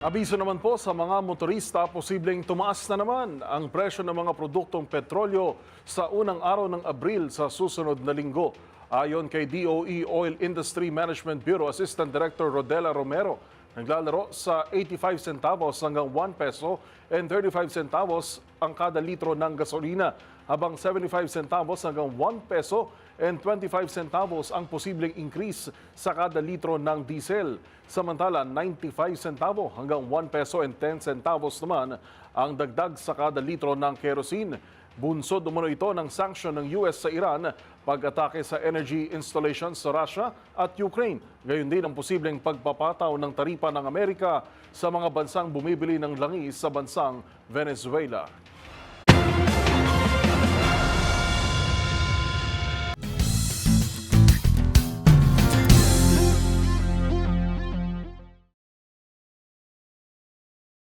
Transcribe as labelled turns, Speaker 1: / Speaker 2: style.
Speaker 1: Abiso naman po sa mga motorista, posibleng tumaas na naman ang presyo ng mga produktong petrolyo sa unang araw ng Abril sa susunod na linggo. Ayon kay DOE Oil Industry Management Bureau Assistant Director Rodela Romero, naglalaro sa 85 centavos hanggang 1 peso and 35 centavos ang kada litro ng gasolina, habang 75 centavos hanggang 1 peso and 25 centavos ang posibleng increase sa kada litro ng diesel. Samantala, 95 centavo hanggang 1 peso and 10 centavos naman ang dagdag sa kada litro ng kerosene. Bunsod umano ito ng sanction ng US sa Iran pag-atake sa energy installations sa Russia at Ukraine. Gayon din ang posibleng pagpapataw ng taripa ng Amerika sa mga bansang bumibili ng langis sa bansang Venezuela.